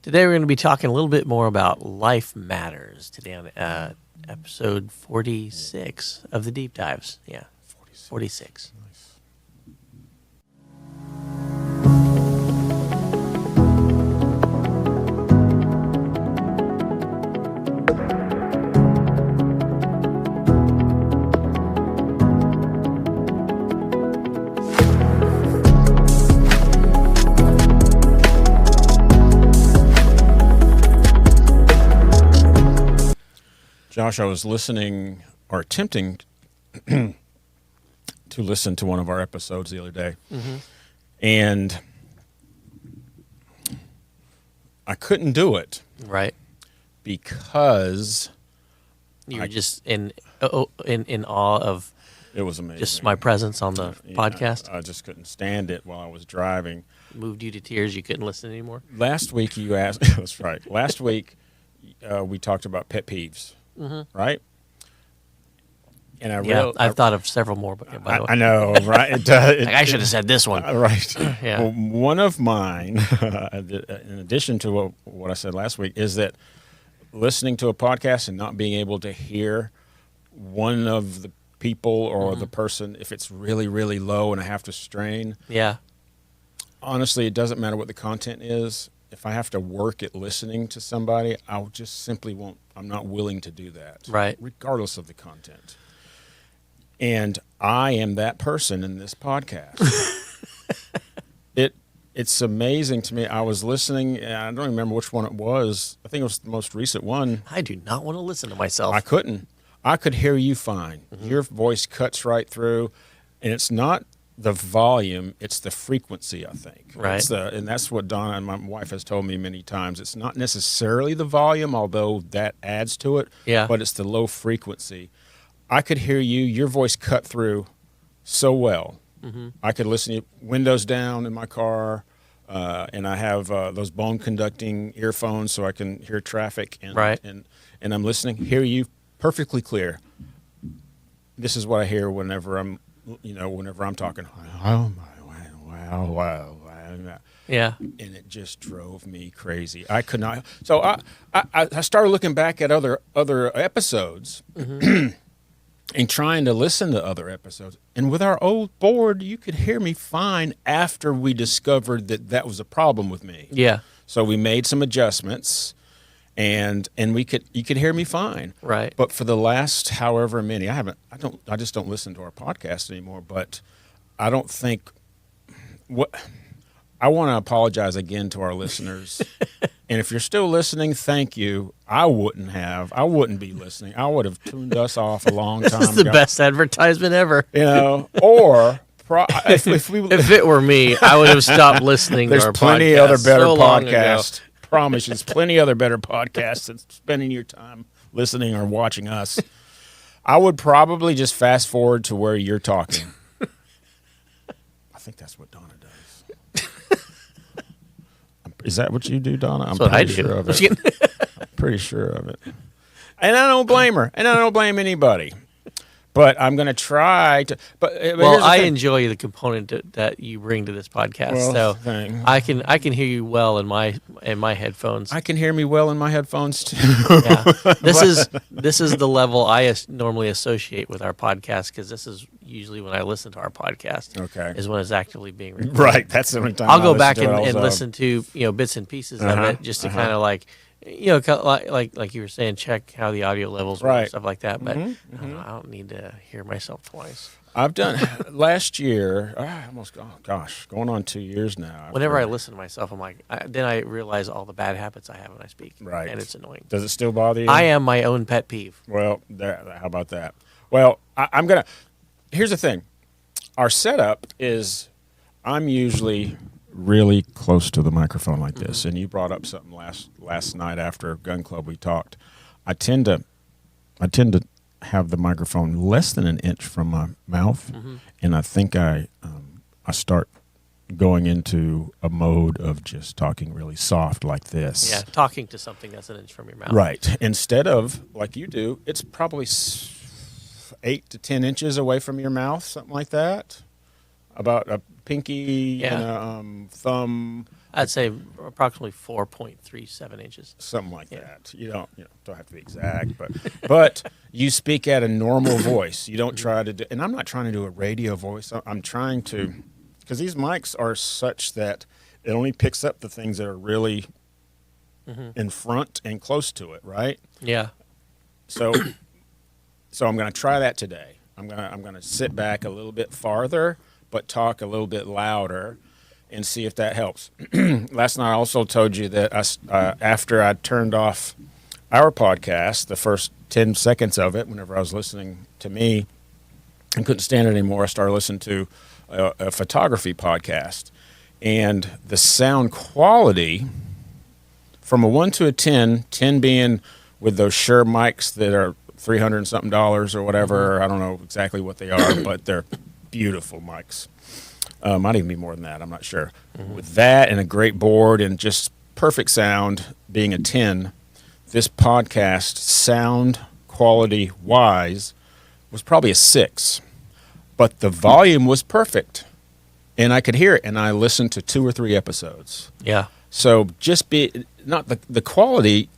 Today we're going to be talking a little bit more about life matters today on episode 46 of the Deep Dives. Yeah, 46. Nice. Josh, I was listening or attempting to listen to one of our episodes the other day, and I couldn't do it. Right. Because you were just in awe of it was amazing. just my presence on the podcast. I just couldn't stand it while I was driving. Moved you to tears. You couldn't listen anymore. Last week you asked. That's right. Last week we talked about pet peeves. Right? And I've thought of several more, by the way. I know, right? I should have said this one. Right. Yeah. Well, one of mine, in addition to what I said last week, is that listening to a podcast and not being able to hear one of the people or the person, if it's really, really low and I have to strain. Yeah. Honestly, it doesn't matter what the content is. If I have to work at listening to somebody, I'll just simply won't. I'm not willing to do that. Right. Regardless of the content. And I am that person in this podcast. It's amazing to me. I was listening, and I don't remember which one it was. I think it was the most recent one. I do not want to listen to myself. I couldn't. I could hear you fine. Your voice cuts right through, and it's not the volume, it's the frequency, I think. Right. And that's what Donna and my wife has told me many times. It's not necessarily the volume, although that adds to it, but it's the low frequency. I could hear you, your voice cut through so well. I could listen to you, windows down in my car, and I have those bone-conducting earphones so I can hear traffic. And I'm listening, hear you perfectly clear. This is what I hear whenever I'm talking. Wow. Yeah. And it just drove me crazy. I could not. So I started looking back at other episodes and trying to listen to other episodes. And with our old board, you could hear me fine after we discovered that was a problem with me. Yeah. So we made some adjustments. And you could hear me fine. Right. But for the last however many, I just don't listen to our podcast anymore, but I don't think I want to apologize again to our listeners. And if you're still listening, thank you. I wouldn't be listening. I would have tuned us off a long time ago. This is the best advertisement ever. Or if it were me, I would have stopped listening to our podcast. There's plenty other better so podcasts. Promise you, there's plenty other better podcasts than spending your time listening or watching us. I would probably just fast forward to where you're talking. I think that's what Donna does. Is that what you do, Donna? I'm pretty sure of it. I'm pretty sure of it. And I don't blame her. And I don't blame anybody. But I'm going to try to. But I enjoy the component that you bring to this podcast. I can hear you well in my headphones. I can hear me well in my headphones too. Yeah. This is the level I normally associate with our podcast, because this is usually when I listen to our podcast. Okay. Is when it's actively being recorded. Right. That's the only time I'll go back and listen to bits and pieces of it just to kind of like. Like you were saying, check how the audio levels were and stuff like that. But I don't need to hear myself twice. I've done last year, going on 2 years now. Whenever I listen to myself, I'm like, then I realize all the bad habits I have when I speak. Right. And it's annoying. Does it still bother you? I am my own pet peeve. Well, how about that? Well, here's the thing. Our setup is, I'm usually really close to the microphone like this, and you brought up something last night after Gun Club we talked. I tend to have the microphone less than an inch from my mouth, and I think I start going into a mode of just talking really soft like this. Yeah, talking to something that's an inch from your mouth. Right. Instead of, like you do, it's probably 8 to 10 inches away from your mouth, something like that. About a pinky and a thumb. I'd say approximately 4.37 inches. Something like that. You don't have to be exact, but you speak at a normal voice. You don't try to do, and I'm not trying to do a radio voice. I'm trying to, because these mics are such that it only picks up the things that are really in front and close to it, right? Yeah. So I'm going to try that today. I'm going to sit back a little bit farther, but talk a little bit louder, and see if that helps. Last night I also told you that after I turned off our podcast, the first 10 seconds of it, whenever I was listening to me and couldn't stand it anymore, I started listening to a photography podcast. And the sound quality from a 1 to a 10, 10 being with those Shure mics that are $300 and something or whatever. I don't know exactly what they are, but they're beautiful mics. Might even be more than that. I'm not sure. With that and a great board and just perfect sound being a 10, this podcast sound quality wise was probably a 6, but the volume was perfect and I could hear it. And I listened to 2 or 3 episodes. Yeah. So just not the quality,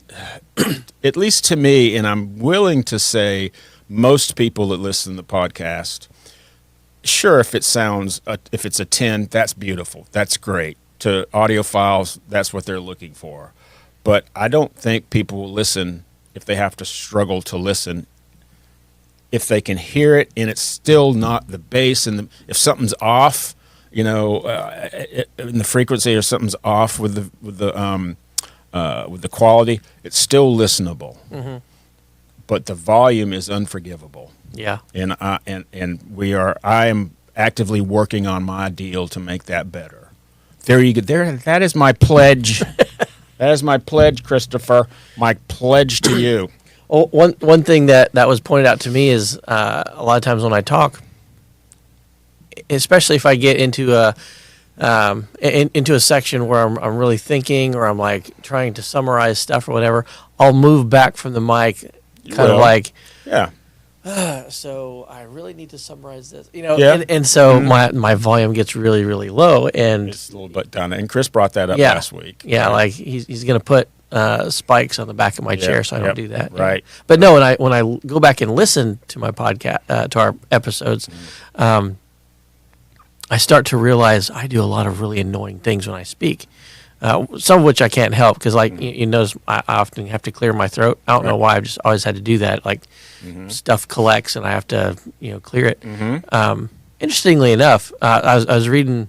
at least to me, and I'm willing to say most people that listen to the podcast, sure, if it's a 10, that's beautiful. That's great. To audiophiles, that's what they're looking for. But I don't think people will listen if they have to struggle to listen. If they can hear it and it's still not the bass, and if something's off, in the frequency, or something's off with the quality, it's still listenable. But the volume is unforgivable. Yeah. And I am actively working on my deal to make that better. There you go. There, that is my pledge. That is my pledge, Christopher. My pledge to you. Oh, one thing that was pointed out to me is a lot of times when I talk, especially if I get into a section where I'm really thinking, or I'm like trying to summarize stuff or whatever, I'll move back from the mic, kind of like, so I really need to summarize this, and so my volume gets really, really low, and it's a little bit down. And Chris brought that up last week. Yeah, right? Like he's going to put spikes on the back of my chair, so I don't do that. Right. But no, when I go back and listen to my podcast, to our episodes, I start to realize I do a lot of really annoying things when I speak. Some of which I can't help because, like, you notice, I often have to clear my throat. I don't know why. I've just always had to do that. Like, stuff collects and I have to, clear it. Interestingly enough, I was reading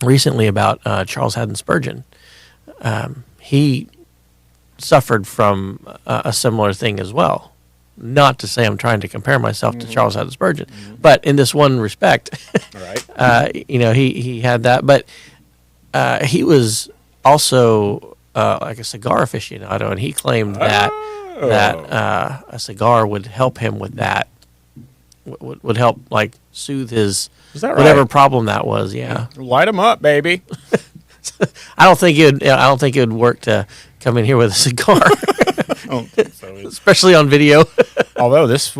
recently about Charles Haddon Spurgeon. He suffered from a similar thing as well. Not to say I'm trying to compare myself to Charles Haddon Spurgeon, but in this one respect, he had that. But he was also like a cigar aficionado, and he claimed that a cigar would help him with that. Would help, like, soothe his whatever problem that was. Yeah, light him up, baby. I don't think it would work to come in here with a cigar. Especially on video. Although this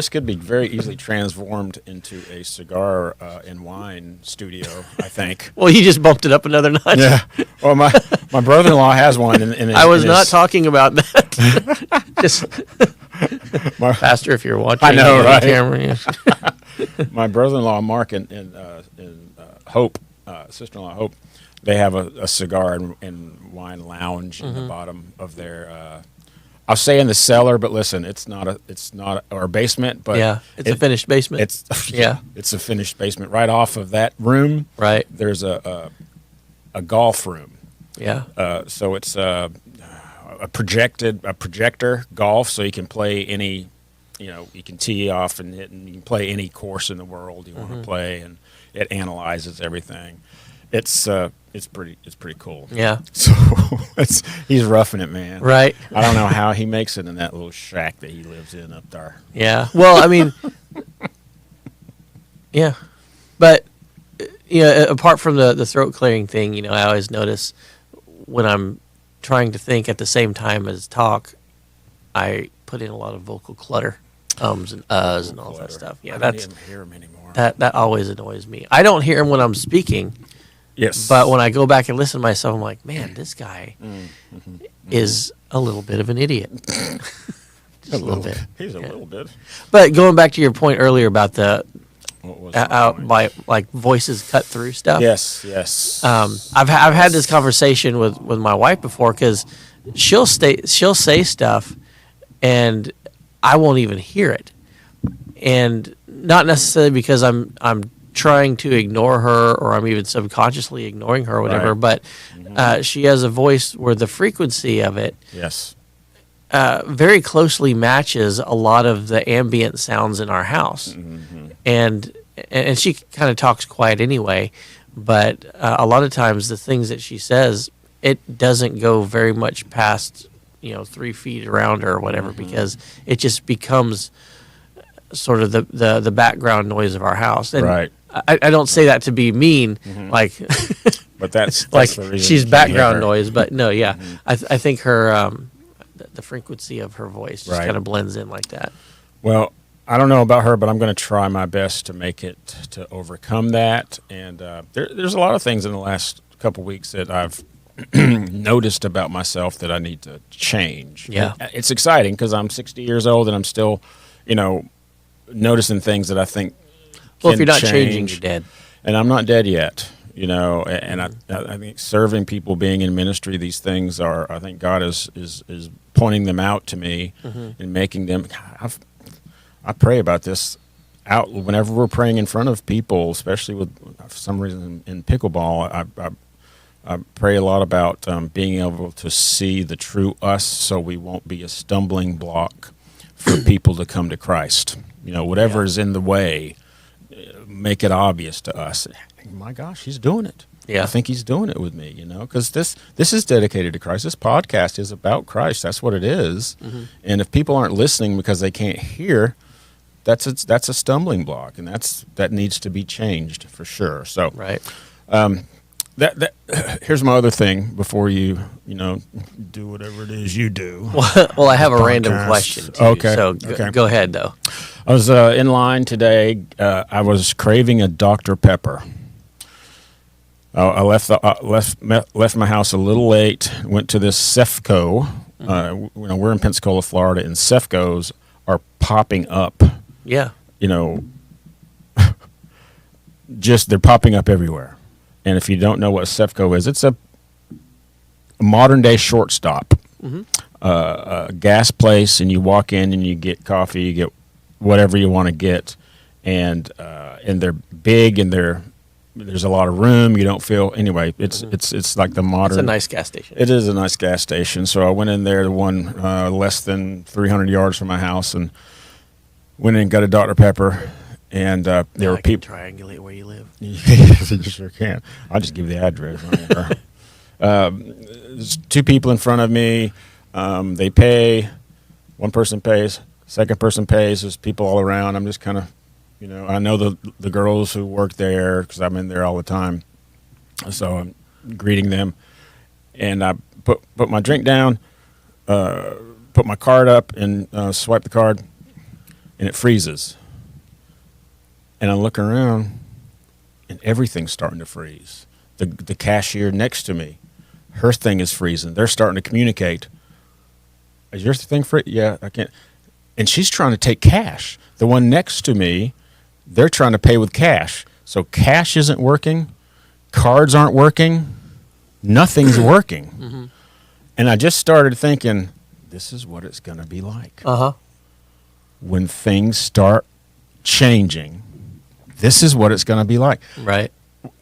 could be very easily transformed into a cigar and wine studio, I think. Well, you just bumped it up another notch. Yeah. Well, my brother-in-law has one. I was not talking about that. Just Pastor, if you're watching, I know, right? Camera, My brother-in-law Mark and Hope, sister-in-law Hope, they have a cigar and wine lounge in the bottom of their. I'll say in the cellar, but listen, it's not our basement, but it's a finished basement. It's a finished basement. Right off of that room, right, there's a golf room. Yeah. So it's a projector golf, so you can play any, you can tee off and hit, and you can play any course in the world you want to play, and it analyzes everything. It's pretty cool. Yeah. So he's roughing it, man. Right. I don't know how he makes it in that little shack that he lives in up there. Yeah. Well, I mean, yeah, but apart from the throat clearing thing, I always notice when I'm trying to think at the same time as talk, I put in a lot of vocal clutter, ums and uhs and all that stuff. Yeah, I don't even hear him anymore. That always annoys me. I don't hear him when I'm speaking. Yes. But when I go back and listen to myself, I'm like, man, this guy is a little bit of an idiot. Just a little bit. He's a little bit. But going back to your point earlier about the What was by like voices cut through stuff. Yes. I've had this conversation with my wife before, because she'll say stuff and I won't even hear it, and not necessarily because I'm trying to ignore her, or I'm even subconsciously ignoring her or whatever. Right. But she has a voice where the frequency of it very closely matches a lot of the ambient sounds in our house. And she kind of talks quiet anyway, but a lot of times the things that she says, it doesn't go very much past 3 feet around her or whatever, because it just becomes sort of the background noise of our house. And right. I don't say that to be mean, like, but that's like the reason she's you background hear her. noise. But no, yeah, I think her the frequency of her voice just Right. kind of blends in like that. Well, I don't know about her, but I'm going to try my best to make it to overcome that. And there's a lot of things in the last couple weeks that I've noticed about myself that I need to change. Yeah. And it's exciting because I'm 60 years old and I'm still, noticing things that I think Well, can if you're not change. changing, you're dead. And I'm not dead yet, and I think serving people, being in ministry, these things are, I think God is pointing them out to me and making them. I pray about this out whenever we're praying in front of people, especially with, for some reason, in pickleball. I pray a lot about being able to see the true us, so we won't be a stumbling block for people to come to Christ. Whatever is in the way, make it obvious to us. My gosh, he's doing it. Yeah. I think he's doing it with me, because this is dedicated to Christ. This podcast is about Christ. That's what it is. And if people aren't listening because they can't hear, that's a stumbling block, and that needs to be changed for sure. So Right. that here's my other thing before you do whatever it is you do. Well, I have a Podcast. random question too. Okay. So Okay. go ahead though. I was in line today. I was craving a Dr. Pepper. I left my house a little late. Went to this Cefco. We're in Pensacola, Florida, and Cefcos are popping up. Yeah. Just they're popping up everywhere. And if you don't know what Cefco is, it's a modern day shortstop, a gas place, and you walk in and you get coffee, you get whatever you want to get, and they're big and there's a lot of room. You don't feel anyway. It's like the modern. It's a nice gas station. It is a nice gas station. So I went in there, the one less than 300 yards from my house, and went in and got a Dr. Pepper. And there were people triangulate where you live. Yes, you sure can. I'll just give you the address. There's two people in front of me. They pay. One person pays. Second person pays. There's people all around. I'm just kind of, I know the girls who work there because I'm in there all the time. So I'm greeting them. And I put my drink down, put my card up, and swipe the card, and it freezes. And I'm looking around, and everything's starting to freeze. The cashier next to me, her thing is freezing. They're starting to communicate. Is your thing free? Yeah, I can't. And she's trying to take cash. The one next to me, they're trying to pay with cash. So cash isn't working. Cards aren't working. Nothing's working. And I just started thinking, this is what it's going to be like. When things start changing. This is what it's going to be like. Right.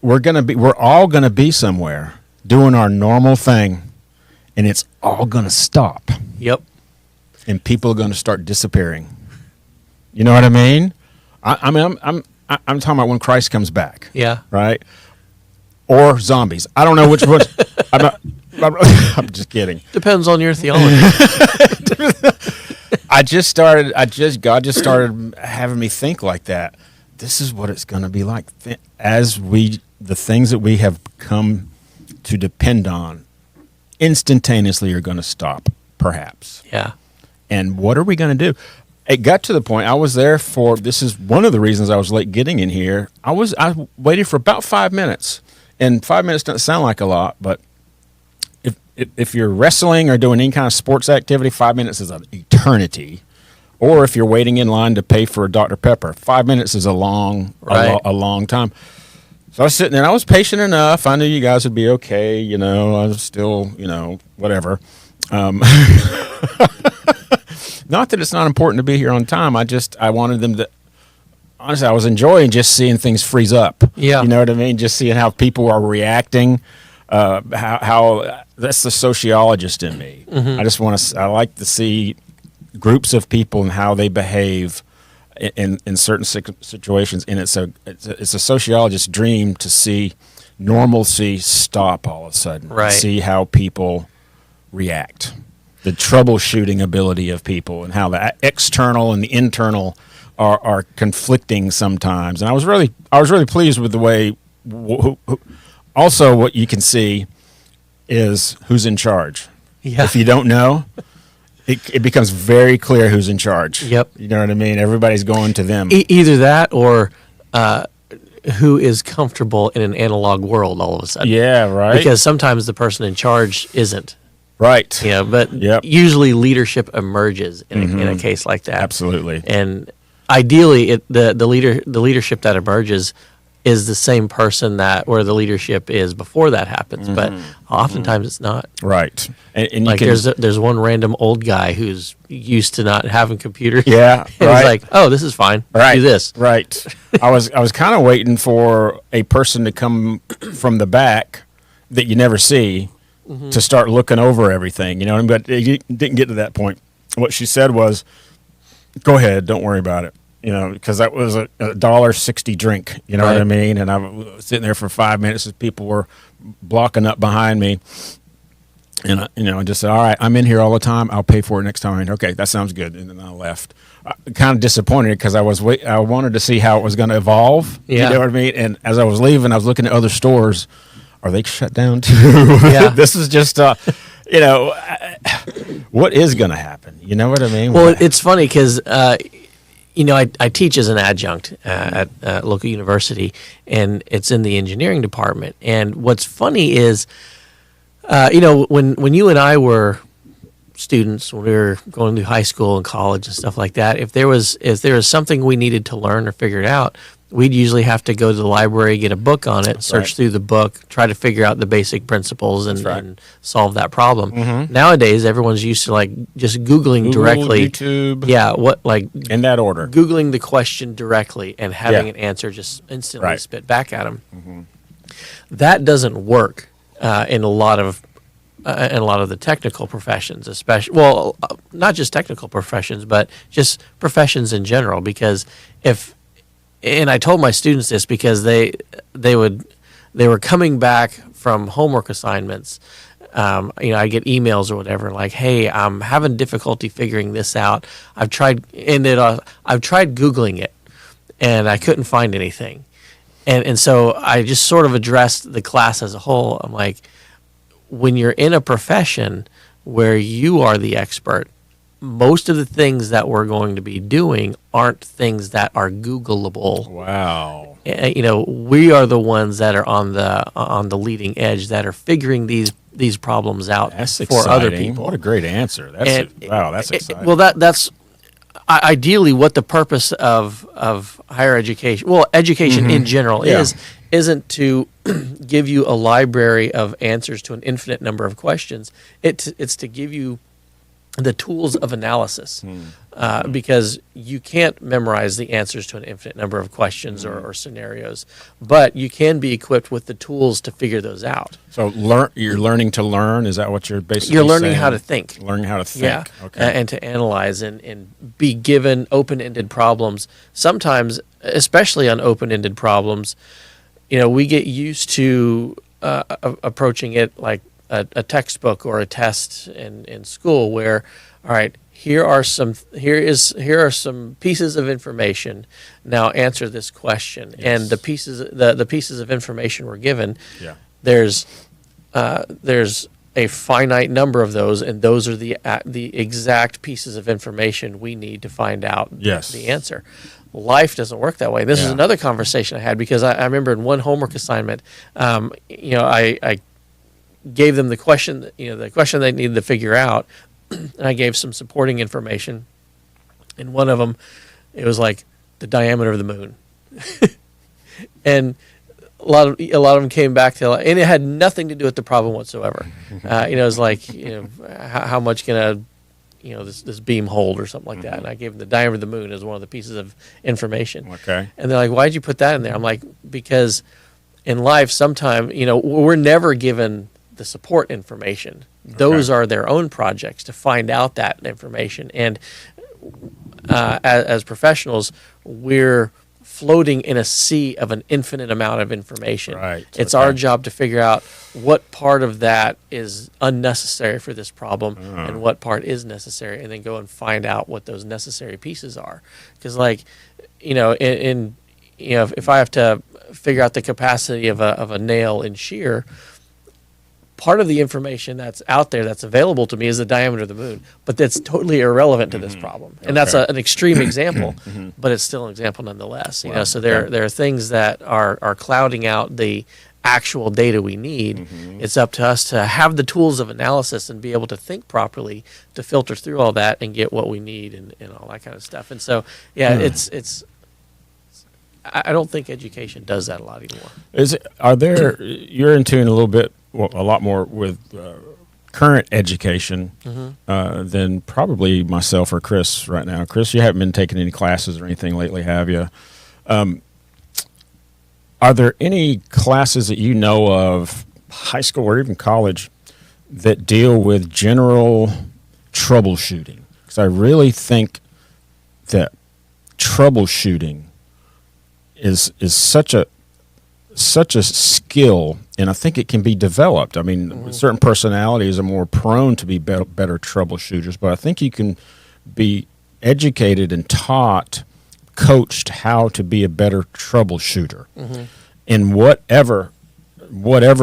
We're all going to be somewhere doing our normal thing, and it's all going to stop. Yep. And people are going to start disappearing. You know what I mean? I'm talking about when Christ comes back. Yeah. Right? Or zombies. I don't know which one. I'm just kidding. Depends on your theology. God just started having me think like that. This is what it's going to be like the things that we have come to depend on instantaneously are going to stop, perhaps. Yeah. And what are we going to do? It got to the point I was there this is one of the reasons I was late getting in here. I waited for about 5 minutes, And 5 minutes doesn't sound like a lot, but if you're wrestling or doing any kind of sports activity, 5 minutes is an eternity. Or if you're waiting in line to pay for a Dr. Pepper, 5 minutes is a long time. So I was sitting there, and I was patient enough. I knew you guys would be okay. You know, I was still, you know, whatever. Not that it's not important to be here on time. I wanted them to. Honestly, I was enjoying just seeing things freeze up. Yeah, you know what I mean. Just seeing how people are reacting. How that's the sociologist in me. Mm-hmm. I like to see groups of people and how they behave in certain situations, and it's a sociologist's dream to see normalcy stop all of a sudden. Right. See how people react, the troubleshooting ability of people, and how the external and the internal are conflicting sometimes. And I was really pleased with the way. Also, what you can see is who's in charge. Yeah. If you don't know, it becomes very clear who's in charge. Yep. You know what I mean? Everybody's going to them. Either that or who is comfortable in an analog world all of a sudden. Yeah, right. Because sometimes the person in charge isn't. Right. Yeah, but usually leadership emerges in a case like that. Absolutely. And ideally, the leadership that emerges is the same person where the leadership is before that happens, but oftentimes it's not. Right, and like there's one random old guy who's used to not having computers. Yeah, and he's like, oh, this is fine. Right, do this. Right. I was kind of waiting for a person to come from the back that you never see to start looking over everything. You know what I mean? But you didn't get to that point. What she said was, "Go ahead, don't worry about it." You know, because that was a $1.60 drink. You know what I mean? And I was sitting there for 5 minutes as people were blocking up behind me. And I just said, all right, I'm in here all the time. I'll pay for it next time. Okay, that sounds good. And then I left. Kind of disappointed because I wanted to see how it was going to evolve. Yeah. You know what I mean? And as I was leaving, I was looking at other stores. Are they shut down too? Yeah. This is just, what is going to happen? You know what I mean? Well, it's funny because, I teach as an adjunct at a local university, and it's in the engineering department. And what's funny is, when you and I were students, when we were going through high school and college and stuff like that, if there was something we needed to learn or figure it out, we'd usually have to go to the library, get a book on it, search through the book, try to figure out the basic principles and solve that problem. Mm-hmm. Nowadays, everyone's used to just Googling directly. YouTube. Yeah, in that order. Googling the question directly and having an answer just instantly spit back at them. Mm-hmm. That doesn't work in a lot of the technical professions, especially. Well, not just technical professions, but just professions in general. Because and I told my students this because they were coming back from homework assignments. I get emails or whatever like, "Hey, I'm having difficulty figuring this out. I've tried Googling it, and I couldn't find anything." And so I just sort of addressed the class as a whole. I'm like, when you're in a profession where you are the expert, most of the things that we're going to be doing aren't things that are Googleable. Wow. We are the ones that are on the leading edge that are figuring these problems out for other people. What a great answer. That's exciting. Well, that's ideally what the purpose of higher education, education in general isn't to give you a library of answers to an infinite number of questions. It's to give you the tools of analysis, because you can't memorize the answers to an infinite number of questions or scenarios, but you can be equipped with the tools to figure those out. So you're learning to learn? Is that what you're basically saying? You're learning how to think. Learning how to think. Yeah, okay. And to analyze and be given open-ended problems. Sometimes, especially on open-ended problems, we get used to approaching it like a textbook or a test in school where, all right, here are some pieces of information. Now answer this question. Yes. And the pieces of information we're given, there's a finite number of those, and those are the exact pieces of information we need to find out the answer. life doesn't work that way. This is another conversation I had because I remember in one homework assignment, I gave them the question they needed to figure out, and I gave some supporting information. And one of them, it was like the diameter of the moon, and a lot of them came back to, and it had nothing to do with the problem whatsoever. It was like, how much can this beam hold or something like that. And I gave them the diameter of the moon as one of the pieces of information. Okay. And they're like, why'd you put that in there? I'm like, because in life, sometime, we're never given the support information. Those are their own projects to find out that information. And as professionals, we're floating in a sea of an infinite amount of information. Right. It's our job to figure out what part of that is unnecessary for this problem and what part is necessary, and then go and find out what those necessary pieces are. Because, if I have to figure out the capacity of a nail in shear, part of the information that's out there that's available to me is the diameter of the moon, but that's totally irrelevant to this problem. And that's an extreme example, but it's still an example nonetheless. So there are things that are clouding out the actual data we need. It's up to us to have the tools of analysis and be able to think properly to filter through all that and get what we need and all that kind of stuff. And so, it's I don't think education does that a lot anymore. You're in tune a little bit, a lot more with current education than probably myself or Chris right now. Chris, you haven't been taking any classes or anything lately, have you? Are there any classes that you know of, high school or even college, that deal with general troubleshooting? Because I really think that troubleshooting is such a skill, and I think it can be developed. I mean, certain personalities are more prone to be better troubleshooters, but I think you can be educated and taught, coached how to be a better troubleshooter in whatever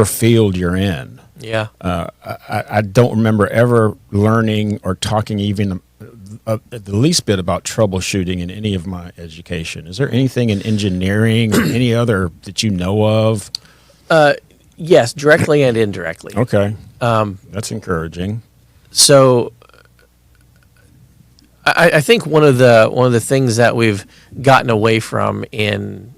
field you're in. Yeah. I don't remember ever learning or talking even the least bit about troubleshooting in any of my education. Is there anything in engineering or any other that you know of? Yes, directly and indirectly. Okay. That's encouraging. So I think one of the things that we've gotten away from in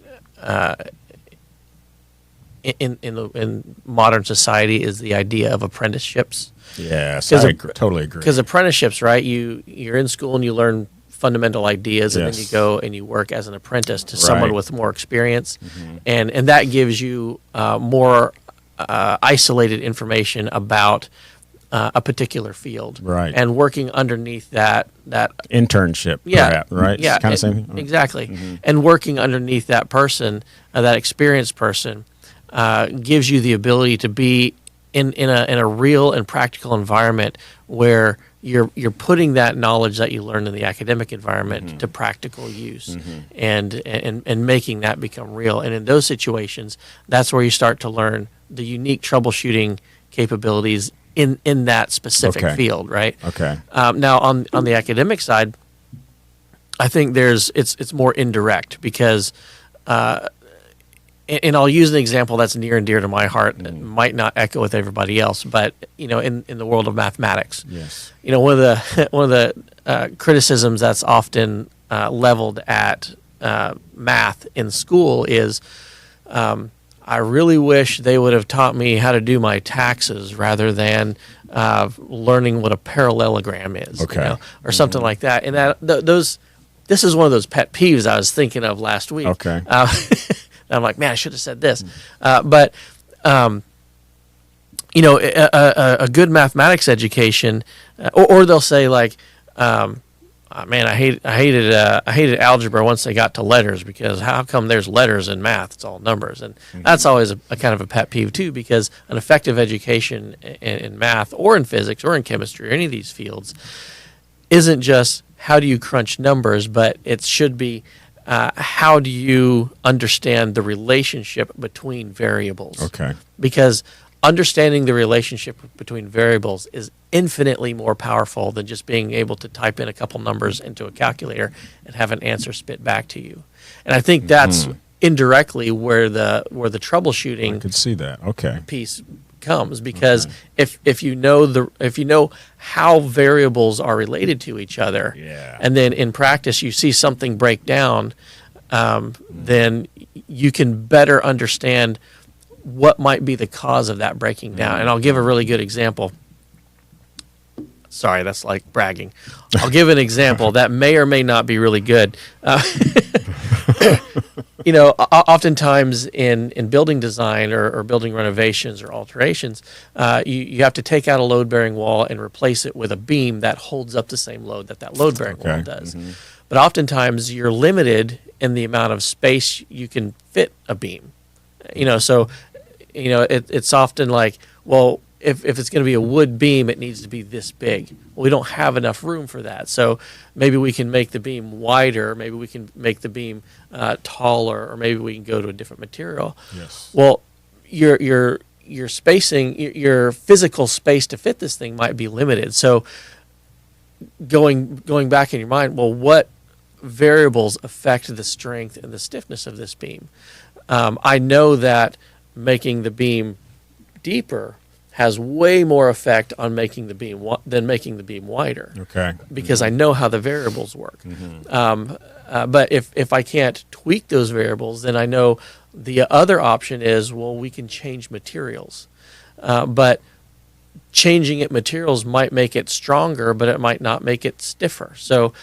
modern society is the idea of apprenticeships. Yes, I totally agree. Because apprenticeships, right? You're in school and you learn fundamental ideas, and then you go and you work as an apprentice to someone with more experience, and that gives you more isolated information about a particular field, right? And working underneath that internship, perhaps, right? Yeah, kind of same. Exactly. And working underneath that person, that experienced person, gives you the ability to be in a real and practical environment where you're putting that knowledge that you learned in the academic environment to practical use, and making that become real. And in those situations, that's where you start to learn the unique troubleshooting capabilities in that specific field, right? Okay. Now on the academic side, I think it's more indirect because. And I'll use an example that's near and dear to my heart. It might not echo with everybody else, but in the world of mathematics, yes, one of the criticisms that's often leveled at math in school is, I really wish they would have taught me how to do my taxes rather than learning what a parallelogram is, or something like that. And this is one of those pet peeves I was thinking of last week. Okay. I'm like, man, I should have said this. But a good mathematics education, or they'll say like, man, I hated algebra once they got to letters, because how come there's letters in math? It's all numbers. And that's always a kind of a pet peeve too, because an effective education in math or in physics or in chemistry or any of these fields isn't just how do you crunch numbers, but it should be how do you understand the relationship between variables? Okay. Because understanding the relationship between variables is infinitely more powerful than just being able to type in a couple numbers into a calculator and have an answer spit back to you. And I think that's indirectly where the troubleshooting I could see that. Okay. piece comes, because if you know how variables are related to each other, and then in practice you see something break down, then you can better understand what might be the cause of that breaking down. And I'll give a really good example. Sorry, that's like bragging. I'll give an example that may or may not be really good. Oftentimes in building design or building renovations or alterations, you have to take out a load-bearing wall and replace it with a beam that holds up the same load that load-bearing wall does. But oftentimes you're limited in the amount of space you can fit a beam. It's often like, well, if it's going to be a wood beam, it needs to be this big. Well, we don't have enough room for that. So maybe we can make the beam wider. Maybe we can make the beam taller, or maybe we can go to a different material. Yes. Well, your spacing, your physical space to fit this thing might be limited. So going back in your mind, well, what variables affect the strength and the stiffness of this beam? I know that making the beam deeper has way more effect on making the beam than making the beam wider. Okay. Because I know how the variables work. But if I can't tweak those variables, then I know the other option is, well, we can change materials. But changing materials might make it stronger, but it might not make it stiffer. So,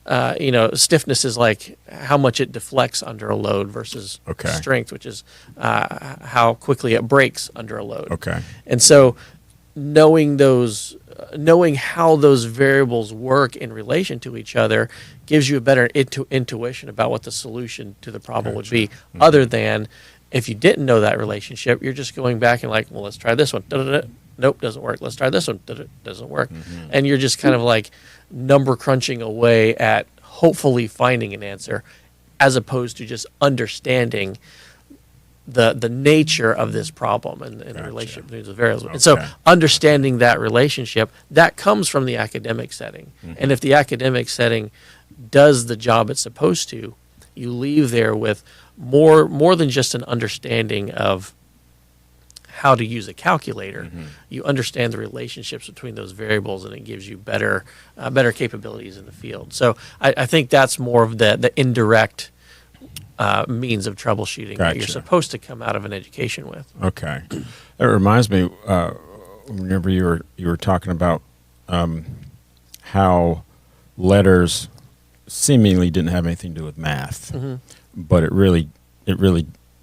stiffness is like how much it deflects under a load versus strength, which is how quickly it breaks under a load. Okay. And so knowing how those variables work in relation to each other gives you a better intuition about what the solution to the problem would be. Other than if you didn't know that relationship, you're just going back and like, well, let's try this one. Nope, doesn't work. Let's try this one. Doesn't work. And you're just kind of like number crunching away at hopefully finding an answer, as opposed to just understanding the nature of this problem and the relationship between the variables. And so understanding that relationship, that comes from the academic setting. And if the academic setting does the job it's supposed to, you leave there with more than just an understanding of how to use a calculator. You understand the relationships between those variables, and it gives you better capabilities in the field. So I think that's more of the indirect means of troubleshooting that you're supposed to come out of an education with. Okay, that reminds me. Whenever you were talking about how letters seemingly didn't have anything to do with math, but it really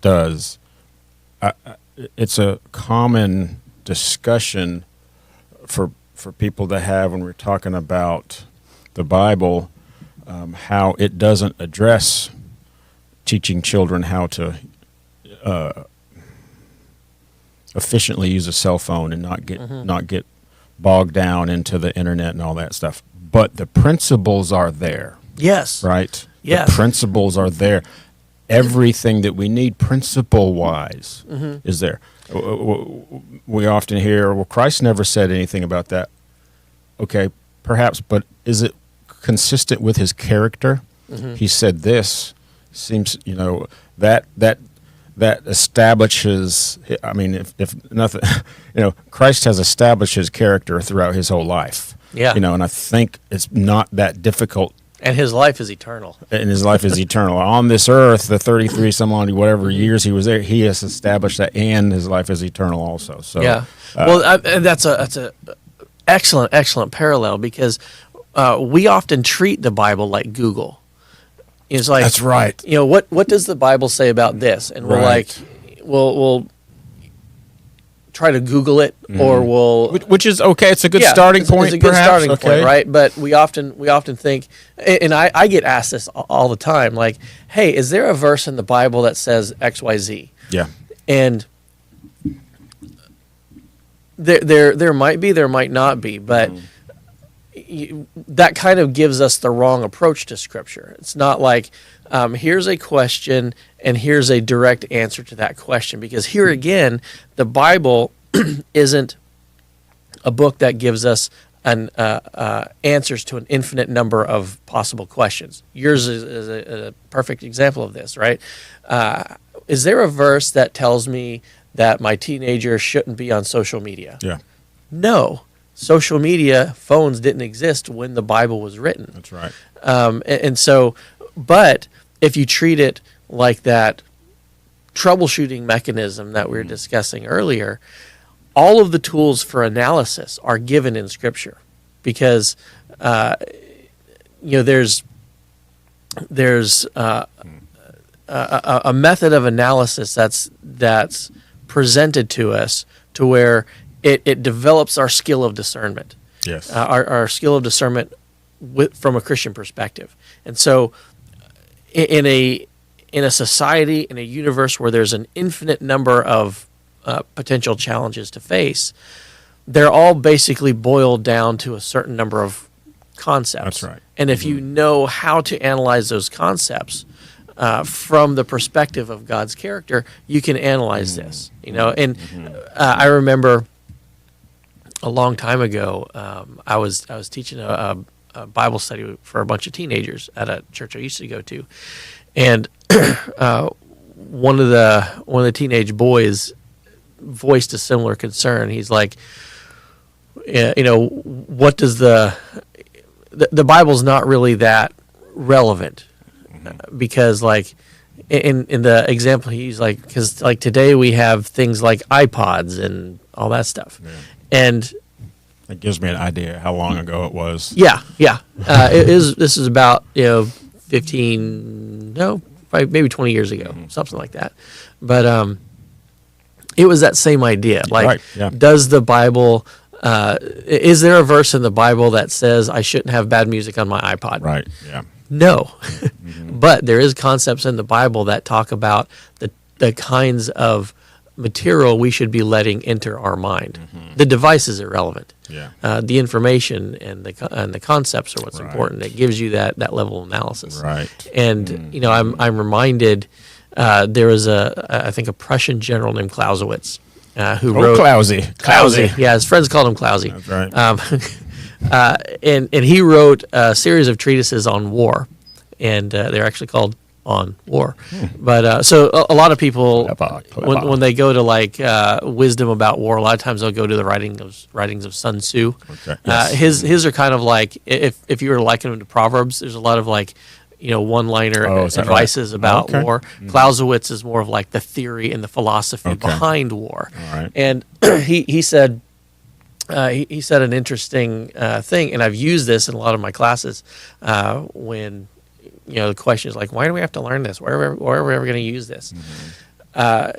does. It's a common discussion for people to have when we're talking about the Bible, how it doesn't address teaching children how to efficiently use a cell phone and not get bogged down into the internet and all that stuff. But the principles are there. Yes. Right? Yes. The principles are there. Everything that we need principle-wise is there. We often hear, well, Christ never said anything about that. Okay, perhaps, but is it consistent with his character? He said this. Seems, that establishes, I mean, if nothing, Christ has established his character throughout his whole life. Yeah. And I think it's not that difficult. And his life is eternal. And his life is eternal. On this earth, the 33 some odd whatever years he was there, he has established that, and his life is eternal also. So yeah. And that's a excellent parallel, because we often treat the Bible like Google. It's like, that's right. What does the Bible say about this? And we'll try to Google it, or which is okay. It's a good starting point. It's a good starting point, right? But we often think, and I get asked this all the time, like, "Hey, is there a verse in the Bible that says X, Y, Z?" Yeah, and there might be, there might not be, but that kind of gives us the wrong approach to Scripture. It's not like here's a question and here's a direct answer to that question, because here again, the Bible isn't a book that gives us answers to an infinite number of possible questions. Yours is a perfect example of this, right? Is there a verse that tells me that my teenager shouldn't be on social media? Yeah. No. Social media, phones didn't exist when the Bible was written. That's right. And so, but if you treat it like that troubleshooting mechanism that we were discussing earlier, all of the tools for analysis are given in Scripture, because there's a method of analysis that's presented to us to where it develops our skill of discernment. Yes, our skill of discernment from a Christian perspective. And so, in a society, in a universe where there's an infinite number of potential challenges to face, they're all basically boiled down to a certain number of concepts. That's right. And if you know how to analyze those concepts from the perspective of God's character, you can analyze this. And I remember a long time ago, I was teaching a Bible study for a bunch of teenagers at a church I used to go to, and one of the teenage boys voiced a similar concern. He's like, what does the Bible's not really that relevant, because like in the example he's like, because like today we have things like iPods and all that stuff, and it gives me an idea how long ago it was. Yeah. This is about 15, no, maybe 20 years ago, something like that. But it was that same idea. Like, right, yeah. Does the Bible? Is there a verse in the Bible that says I shouldn't have bad music on my iPod? Right. Yeah. No, but there is concepts in the Bible that talk about the kinds of material we should be letting enter our mind. The device is irrelevant. Yeah. The information and the concepts are what's important. It gives you that level of analysis. Right. And I'm reminded there was I think a Prussian general named Clausewitz who wrote Clausy. Yeah, his friends called him Clausy. That's right. And he wrote a series of treatises on war, and they're actually called On War. But so a lot of people, when they go to like wisdom about war, a lot of times they'll go to the writings of Sun Tzu. Okay. Yes. His are kind of like, if you were to liken them to Proverbs, there's a lot of like one-liner advices about war. Clausewitz is more of like the theory and the philosophy behind war. All right. And he said. He said an interesting thing, and I've used this in a lot of my classes when the question is like, why do we have to learn this? Why are we ever going to use this?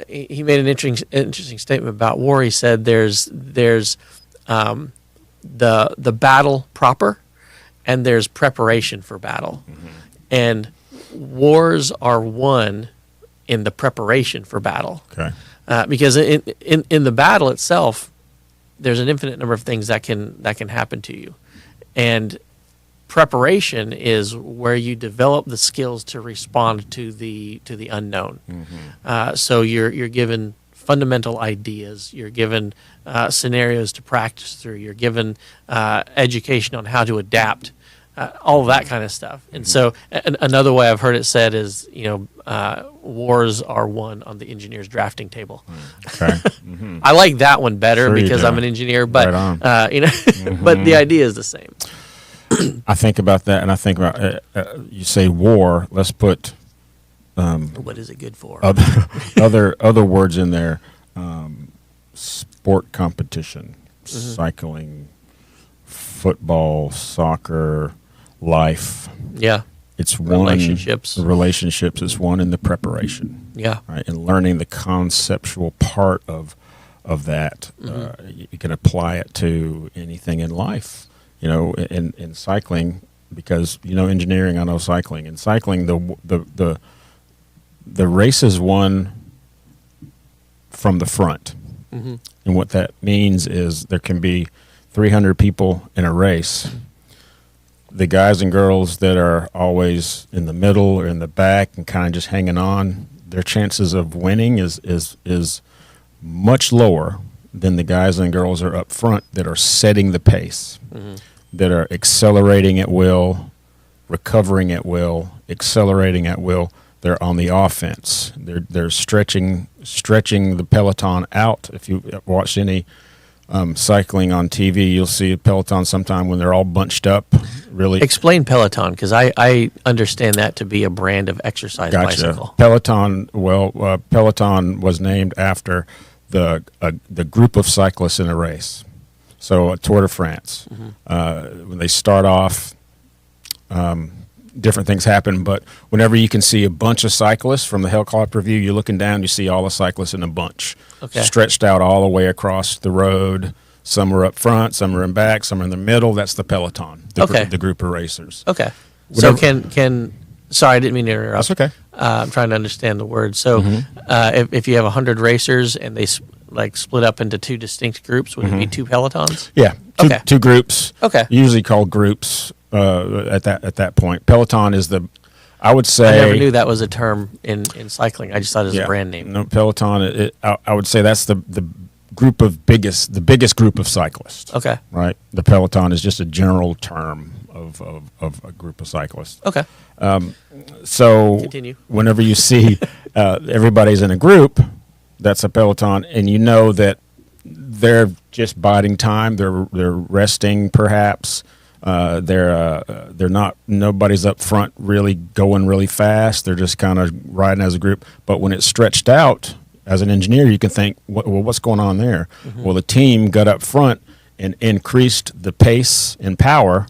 He made an interesting statement about war. He said there's the battle proper, and there's preparation for battle, and wars are won in the preparation for battle. Okay. Because in the battle itself, there's an infinite number of things that can happen to you, and preparation is where you develop the skills to respond to the unknown. So you're given fundamental ideas, you're given scenarios to practice through, you're given education on how to adapt, all of that kind of stuff. And so another way I've heard it said is wars are won on the engineer's drafting table. Okay. I like that one better Sure because I'm an engineer, but Right but the idea is the same. I think about that, and I think about you say war. Let's put What is it good for? other words in there. Sport competition, cycling, football, soccer, life. Yeah. It's one Relationships. It's one in the preparation. Yeah. Right, and learning the conceptual part of that. You can apply it to anything in life. In cycling, because engineering, I know cycling. In cycling, the race is won from the front, and what that means is there can be 300 people in a race. The guys and girls that are always in the middle or in the back and kind of just hanging on, their chances of winning is much lower then the guys and girls are up front that are setting the pace, that are accelerating at will, recovering at will, accelerating at will. They're on the offense. They're stretching the peloton out. If you watch any cycling on TV, you'll see a peloton sometime when they're all bunched up. Really, explain Peloton, because I understand that to be a brand of exercise bicycle. Peloton. Well, Peloton was named after the group of cyclists in a race. So a Tour de France, when they start off, different things happen. But whenever you can see a bunch of cyclists from the helicopter view, you're looking down, you see all the cyclists in a bunch, stretched out all the way across the road. Some are up front, some are in back, some are in the middle. That's the peloton, the group of racers. Okay. So can sorry, I didn't mean to interrupt. That's okay. I'm trying to understand the word. So if you have 100 racers and they split up into two distinct groups, would it be two pelotons? Yeah. Two groups. Okay. Usually called groups at that point. Peloton is I would say. I never knew that was a term in cycling. I just thought it was a brand name. No, Peloton. I would say that's the biggest group of cyclists. Okay. Right. The peloton is just a general term of a group of cyclists. Okay. So continue. Whenever you see everybody's in a group, that's a peloton, and you know that they're just biding time. They're resting, perhaps. They're not. Nobody's up front really going really fast. They're just kind of riding as a group. But when it's stretched out, as an engineer, you can think, well, what's going on there? Well, the team got up front and increased the pace and power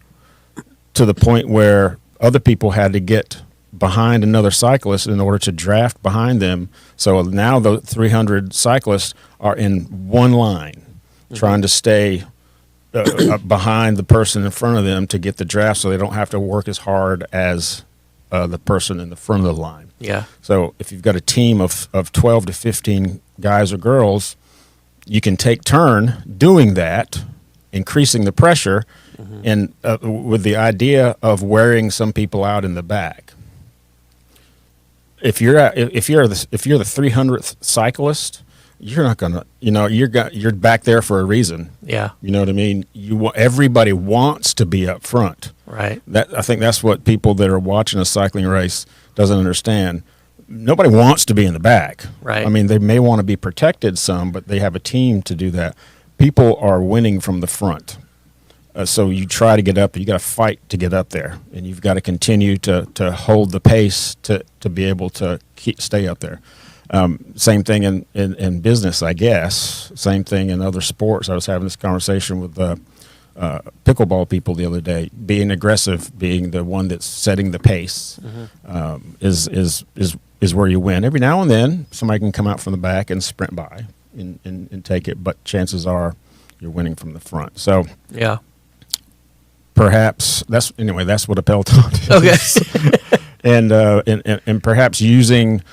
to the point where other people had to get behind another cyclist in order to draft behind them. So now the 300 cyclists are in one line, trying to stay behind the person in front of them to get the draft, so they don't have to work as hard as the person in the front of the line. Yeah. So if you've got a team of 12 to 15 guys or girls, you can take turn doing that, increasing the pressure, and with the idea of wearing some people out in the back. If you're the 300th cyclist, you're not gonna, you're back there for a reason. Yeah. You know what I mean? Everybody wants to be up front. Right. I think that's what people that are watching a cycling race doesn't understand. Nobody wants to be in the back. Right. I mean, they may want to be protected some, but they have a team to do that. People are winning from the front. So you try to get up, you got to fight to get up there, and you've got to continue to hold the pace to be able to stay up there. Same thing in business, I guess. Same thing in other sports. I was having this conversation with pickleball people the other day. Being aggressive, being the one that's setting the pace, is where you win. Every now and then, somebody can come out from the back and sprint by and take it, but chances are you're winning from the front. So yeah. Perhaps that's what a peloton is. Okay. and perhaps using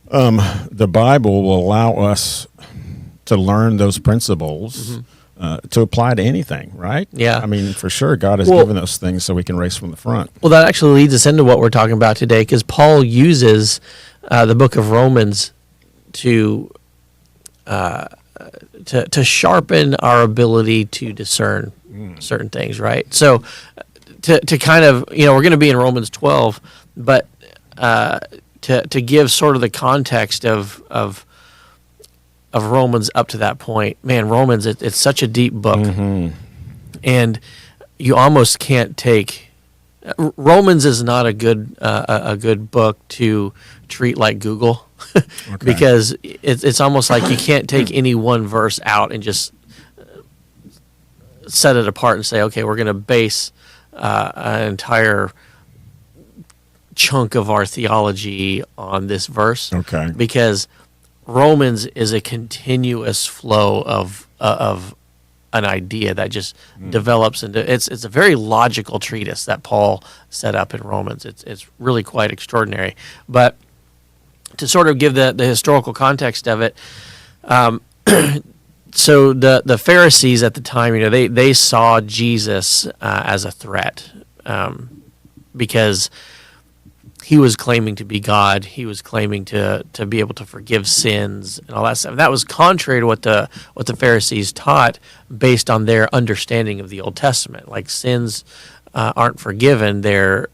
the Bible will allow us to learn those principles to apply to anything, right? Yeah. I mean, for sure, God has given us things so we can race from the front. Well, that actually leads us into what we're talking about today, because Paul uses the book of Romans to sharpen our ability to discern certain things, right? So to kind of, we're going to be in Romans 12, but to give sort of the context of Romans up to that point, man, Romans, it's such a deep book, and you almost can't take. Romans is not a good book to treat like Google, because it's almost like you can't take any one verse out and just set it apart and say, okay, we're going to base an entire chunk of our theology on this verse. Okay. Because Romans is a continuous flow of an idea that just develops into it's a very logical treatise that Paul set up in Romans. It's really quite extraordinary. But to sort of give the historical context of it, so the Pharisees at the time, they saw Jesus as a threat, because he was claiming to be God. He was claiming to be able to forgive sins and all that stuff. That was contrary to what the Pharisees taught based on their understanding of the Old Testament. Like sins aren't forgiven; they're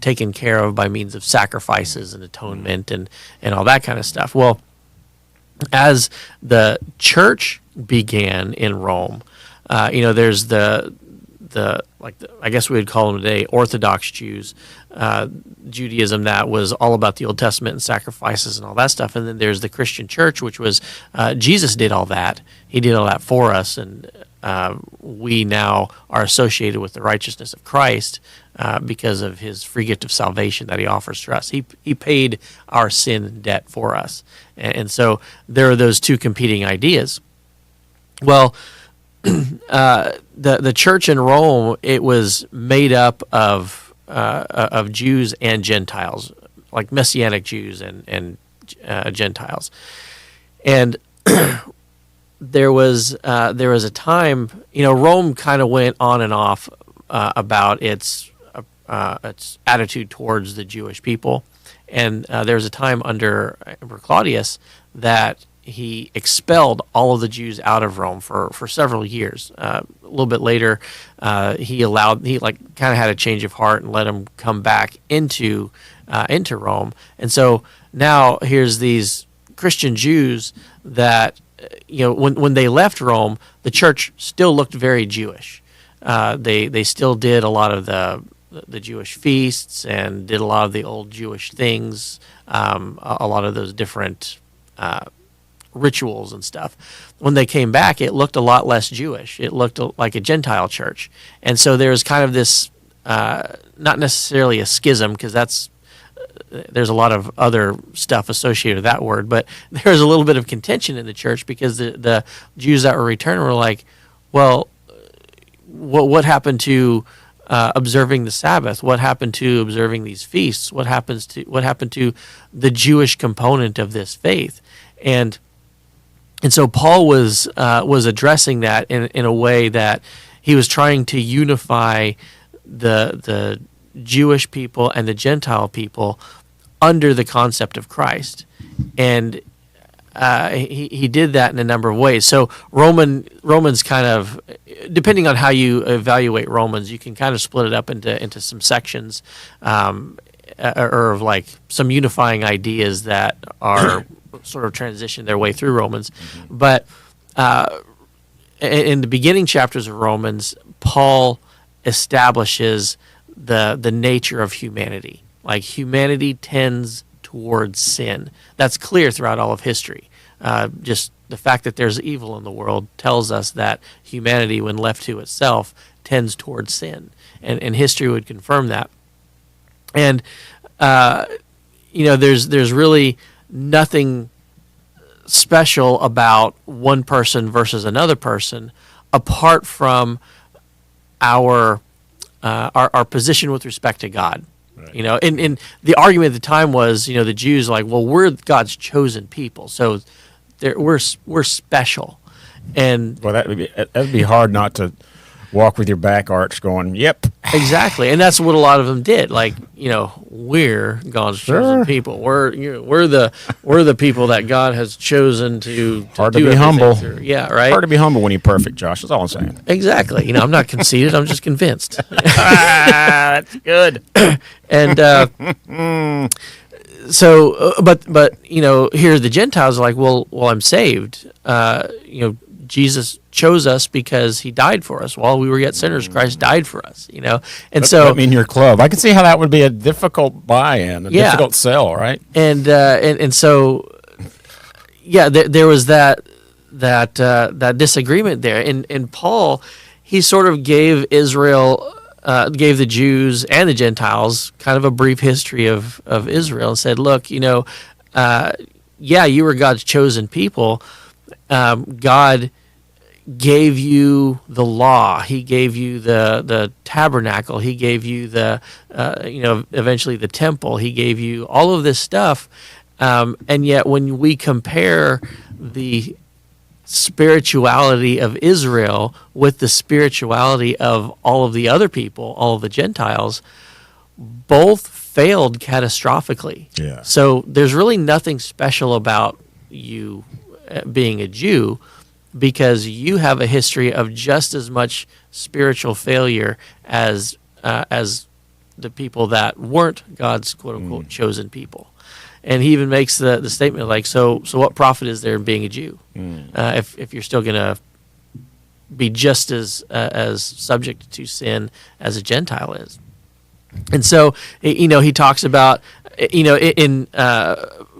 taken care of by means of sacrifices and atonement and all that kind of stuff. Well, as the church began in Rome, there's I guess we would call them today Orthodox Jews, Judaism that was all about the Old Testament and sacrifices and all that stuff. And then there's the Christian church, which was Jesus did all that. He did all that for us, and we now are associated with the righteousness of Christ because of his free gift of salvation that he offers to us. He paid our sin debt for us. And so there are those two competing ideas. Well, the church in Rome, it was made up of Jews and Gentiles, like Messianic Jews and Gentiles, and there was a time, Rome kind of went on and off about its attitude towards the Jewish people, and there was a time under Claudius that he expelled all of the Jews out of Rome for several years. A little bit later, he kind of had a change of heart and let them come back into Rome. And so now here's these Christian Jews that when they left Rome, the church still looked very Jewish. They still did a lot of the Jewish feasts and did a lot of the old Jewish things, a lot of those different rituals and stuff. When they came back, it looked a lot less Jewish. It looked like a Gentile church. And so there's kind of this, not necessarily a schism, because there's a lot of other stuff associated with that word, but there's a little bit of contention in the church because the Jews that were returned were like, well, what happened to observing the Sabbath? What happened to observing these feasts? What happened to the Jewish component of this faith? And so Paul was addressing that in a way that he was trying to unify the Jewish people and the Gentile people under the concept of Christ, and he did that in a number of ways. So Romans kind of, depending on how you evaluate Romans, you can kind of split it up into some sections, or like some unifying ideas that are sort of transition their way through Romans. But in the beginning chapters of Romans, Paul establishes the nature of humanity. Like humanity tends towards sin. That's clear throughout all of history. Just the fact that there's evil in the world tells us that humanity, when left to itself, tends towards sin. And history would confirm that. And, there's really nothing special about one person versus another person apart from our position with respect to God. Right. And the argument at the time was, the Jews like, well, we're God's chosen people, so we're special. And well, that'd be hard not to walk with your back arched, going, "Yep." Exactly, and that's what a lot of them did. Like, we're God's chosen people. We're the people that God has chosen to hard to be humble. Through. Yeah, right. Hard to be humble when you're perfect, Josh. That's all I'm saying. Exactly. I'm not conceited. I'm just convinced. That's good. And so, but here the Gentiles are like, well, I'm saved. Jesus chose us because he died for us. While we were yet sinners, Christ died for us, And so, I mean, your club. I can see how that would be a difficult buy-in, a difficult sell, right? And so, there was that disagreement there. And Paul, he sort of gave Israel, gave the Jews and the Gentiles kind of a brief history of Israel and said, look, you were God's chosen people. God gave you the law. He gave you the tabernacle. He gave you eventually the temple. He gave you all of this stuff. And yet when we compare the spirituality of Israel with the spirituality of all of the other people, all of the Gentiles, both failed catastrophically. Yeah. So there's really nothing special about you being a Jew, because you have a history of just as much spiritual failure as the people that weren't God's quote unquote chosen people. And he even makes the statement like, so what profit is there in being a Jew if you're still going to be just as subject to sin as a Gentile is? And so, he talks about, in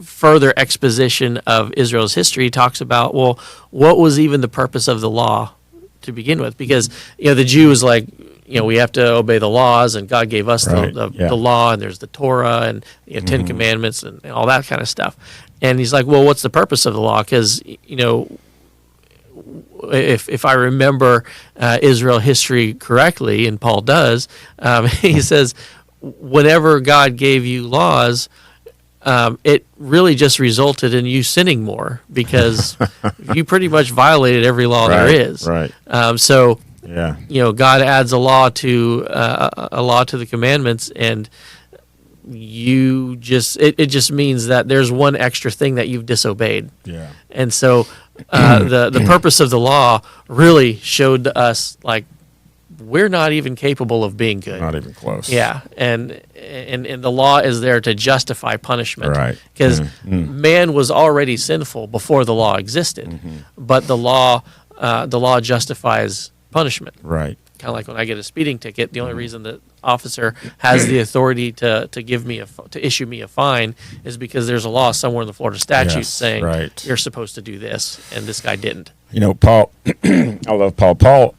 further exposition of Israel's history, he talks about, well, what was even the purpose of the law to begin with? Because, the Jew is like, we have to obey the laws, and God gave us the law, and there's the Torah, and 10 Commandments, and all that kind of stuff. And he's like, well, what's the purpose of the law? Because, if I remember Israel history correctly, and Paul does, he says, whenever God gave you laws, it really just resulted in you sinning more, because you pretty much violated every law there is. Right. So, God adds a law to the commandments, and you just it just means that there's one extra thing that you've disobeyed. Yeah. And so the purpose of the law really showed us, like, we're not even capable of being good. Not even close. Yeah, and the law is there to justify punishment. Right. Because man was already sinful before the law existed, but the law justifies punishment. Right. Kind of like when I get a speeding ticket, the only reason the officer has the authority to issue me a fine is because there's a law somewhere in the Florida statute saying you're supposed to do this, and this guy didn't. Paul, I love Paul. Paul,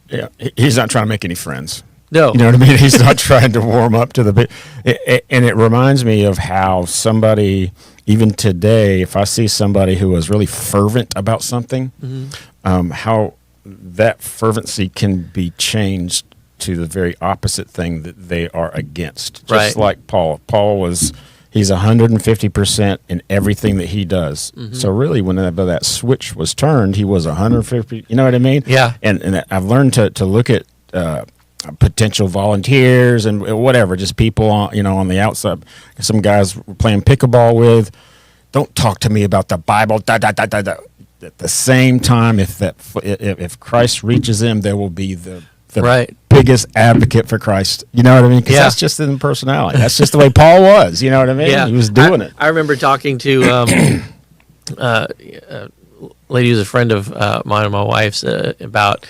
he's not trying to make any friends. No. You know what I mean? He's not trying to warm up to and it reminds me of how somebody, even today, if I see somebody who is really fervent about something, how that fervency can be changed to the very opposite thing that they are against. Just like Paul. He's 150% in everything that he does. So really, whenever that switch was turned, he was 150. You know what I mean? Yeah. And I've learned to look at potential volunteers and whatever, just people on the outside. Some guys we're playing pickleball with. Don't talk to me about the Bible. At the same time, if Christ reaches them, there will be the biggest advocate for Christ. You know what I mean? Because that's just in personality. That's just the way Paul was. You know what I mean? Yeah. He was doing it. I remember talking to a lady who's a friend of mine and my wife's about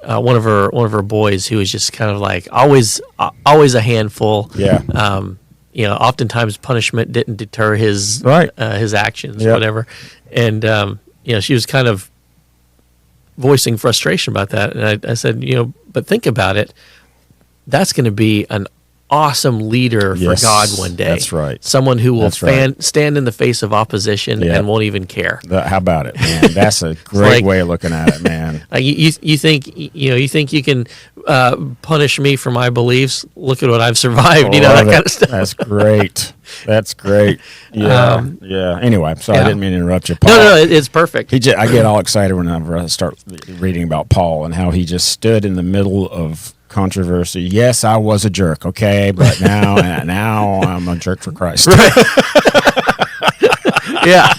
one of her boys who was just kind of like always a handful. Yeah. Oftentimes punishment didn't deter his actions or whatever, and she was kind of voicing frustration about that, and I said, but think about it. That's going to be an awesome leader for God one day. That's right. Someone who will stand in the face of opposition and won't even care. How about it, man? That's a great way of looking at it, man. You think you can punish me for my beliefs? Look at what I've survived. That kind of stuff. That's great. That's great. Yeah. Anyway, sorry, I didn't mean to interrupt you, Paul. No, it's perfect. I get all excited whenever I start reading about Paul and how he just stood in the middle of controversy. Yes, I was a jerk, okay, but now I'm a jerk for Christ. Yeah.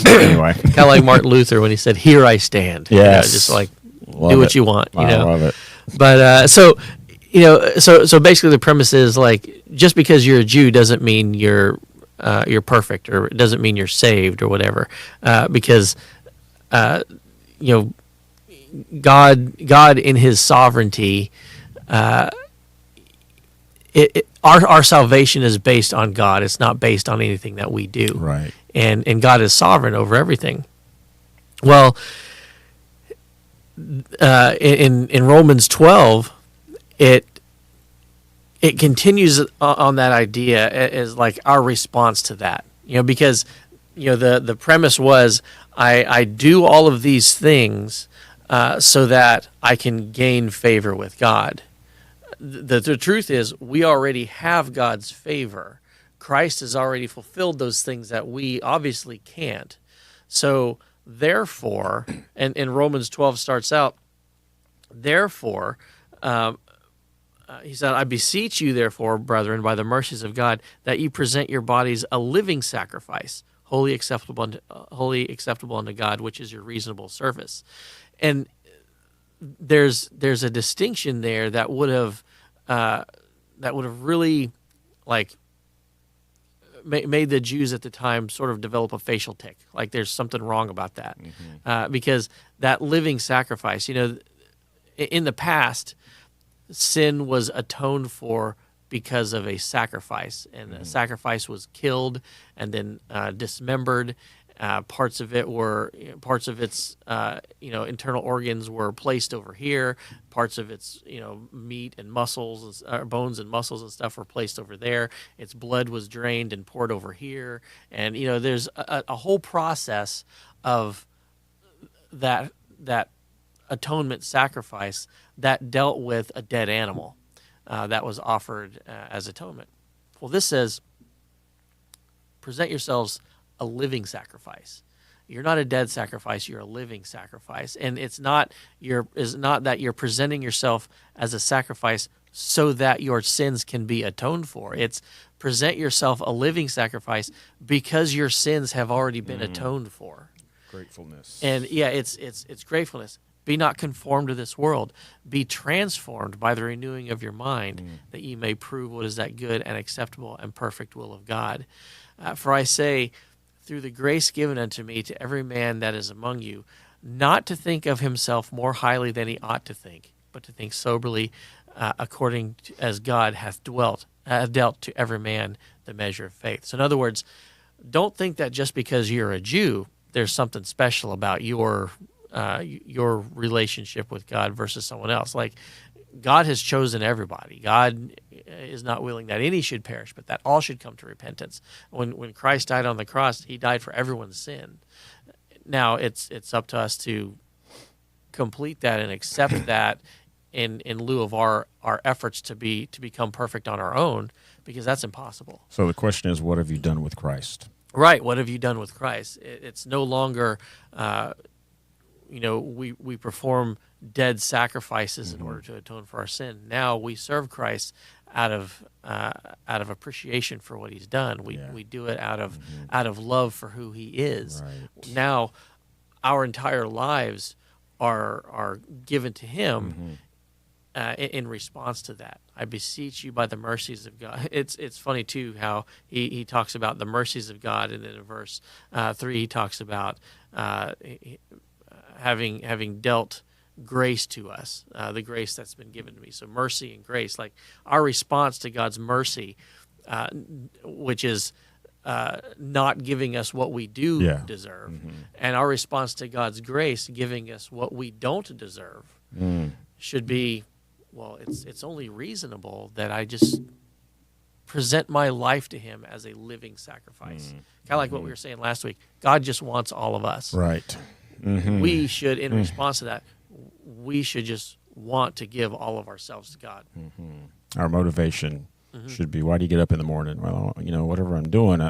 Anyway, kind of like Martin Luther when he said, "Here I stand." Yes, just like do what you want. I love it. But so basically the premise is like, just because you're a Jew doesn't mean you're perfect, or it doesn't mean you're saved or whatever, because God in His sovereignty, our salvation is based on God. It's not based on anything that we do. Right. And God is sovereign over everything. Well, in Romans 12, it continues on that idea as like our response to that. Because the premise was I do all of these things so that I can gain favor with God. The truth is, we already have God's favor. Christ has already fulfilled those things that we obviously can't. So therefore, and Romans 12 starts out, therefore, he said, I beseech you, therefore, brethren, by the mercies of God, that ye present your bodies a living sacrifice, wholly acceptable unto God, which is your reasonable service. And there's a distinction there that would have really like made the Jews at the time sort of develop a facial tic. Like there's something wrong about that, because that living sacrifice, in the past, sin was atoned for because of a sacrifice, and the sacrifice was killed and then dismembered. Parts of its internal organs were placed over here. Parts of its meat and muscles, bones and muscles and stuff were placed over there. Its blood was drained and poured over here. And there's a whole process of that atonement sacrifice that dealt with a dead animal that was offered as atonement. Well, this says, present yourselves a living sacrifice. You're not a dead sacrifice, you're a living sacrifice. And it's not that you're presenting yourself as a sacrifice so that your sins can be atoned for. It's present yourself a living sacrifice because your sins have already been atoned for. Gratefulness. And it's gratefulness. Be not conformed to this world. Be transformed by the renewing of your mind, that ye may prove what is that good and acceptable and perfect will of God. For I say, through the grace given unto me, to every man that is among you, not to think of himself more highly than he ought to think, but to think soberly, according to, as God hath dealt to every man the measure of faith. So in other words, don't think that just because you're a Jew, there's something special about your relationship with God versus someone else. Like, God has chosen everybody. God is not willing that any should perish, but that all should come to repentance. When Christ died on the cross, he died for everyone's sin. Now it's up to us to complete that and accept that in lieu of our efforts to become perfect on our own, because that's impossible. So the question is, what have you done with Christ? Right. What have you done with Christ? It's no longer, we perform dead sacrifices in order to atone for our sin. Now we serve Christ out of appreciation for what he's done. We do it out of love for who he is. Right. Now our entire lives are given to him in response to that. I beseech you by the mercies of God. It's funny too how he talks about the mercies of God, and then in verse 3 he talks about having dealt grace to us, the grace that's been given to me. So mercy and grace, like our response to God's mercy, which is not giving us what we do deserve, and our response to God's grace, giving us what we don't deserve, should be, well, it's only reasonable that I just present my life to him as a living sacrifice. Kind of like what we were saying last week. God just wants all of us. Right. We should, in response to that, we should just want to give all of ourselves to God. Our motivation should be, why do you get up in the morning? Well, whatever I'm doing,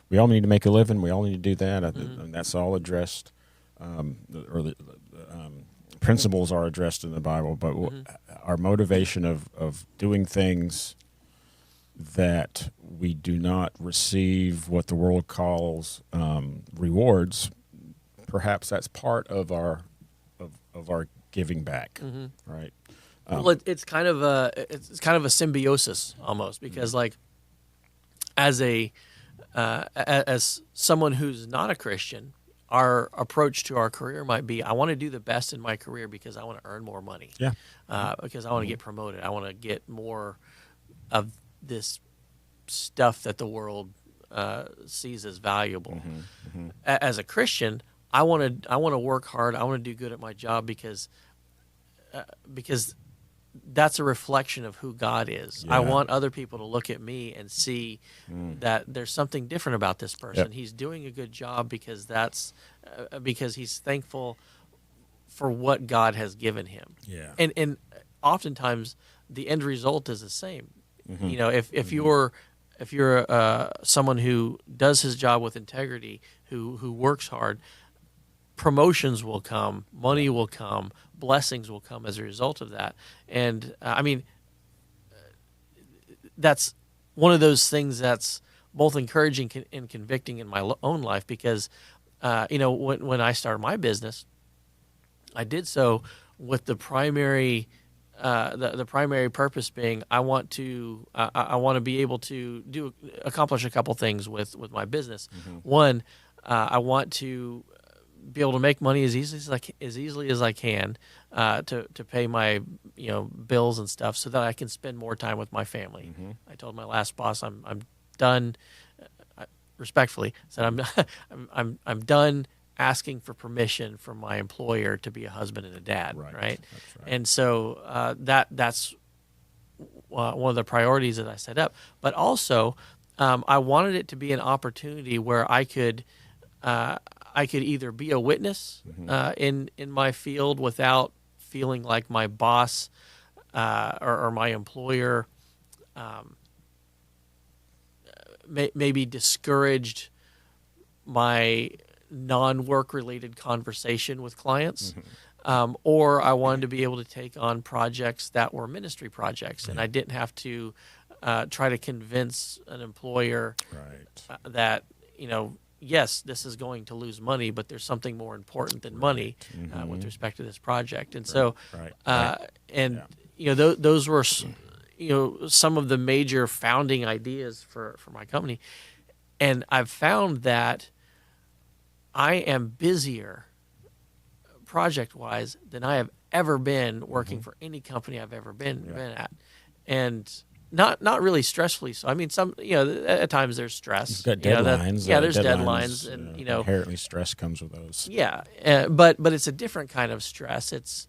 we all need to make a living. We all need to do that. And that's all addressed, the principles are addressed in the Bible. But our motivation of doing things that we do not receive what the world calls rewards, perhaps that's part of our giving back, right? Well, it's kind of a symbiosis almost, because like as someone who's not a Christian, our approach to our career might be, I want to do the best in my career because I want to earn more money. Yeah. Because I want to get promoted. I want to get more of this stuff that the world sees as valuable. As a Christian, I want to work hard. I want to do good at my job because that's a reflection of who God is. I want other people to look at me and see that there's something different about this person. He's doing a good job because because he's thankful for what God has given him. Yeah. And oftentimes the end result is the same. If you're someone who does his job with integrity, who works hard, promotions will come, money will come, blessings will come as a result of that. And that's one of those things that's both encouraging and convicting in my own life, because when I started my business, I did so with the primary the primary purpose being I want to be able to accomplish a couple things with my business. One, I want to be able to make money as easily as I can to pay my bills and stuff, so that I can spend more time with my family. I told my last boss I'm done. Respectfully said I'm done asking for permission from my employer to be a husband and a dad. Right. That's right. And so that's one of the priorities that I set up. But also, I wanted it to be an opportunity where I could either be a witness in my field without feeling like my boss or my employer maybe discouraged my non-work related conversation with clients, or I wanted to be able to take on projects that were ministry projects, and I didn't have to try to convince an employer that yes, this is going to lose money, but there's something more important than money with respect to this project. And so, those were some of the major founding ideas for my company. And I've found that I am busier project-wise than I have ever been working for any company I've ever been at. And not really stressfully. So I mean, some at times there's stress. You've got deadlines. There's deadlines, and inherently stress comes with those. Yeah, but it's a different kind of stress. It's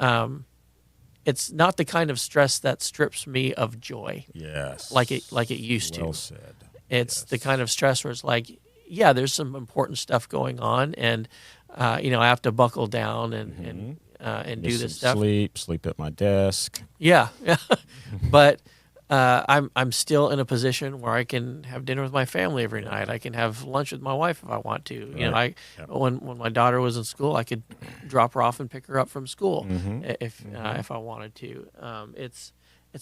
not the kind of stress that strips me of joy. Yes, like it used to. Well said. It's the kind of stress where it's like, yeah, there's some important stuff going on, and I have to buckle down and do this stuff. Sleep at my desk. Yeah, but I'm still in a position where I can have dinner with my family every night. I can have lunch with my wife if I want to. When my daughter was in school, I could drop her off and pick her up from school if I wanted to. It's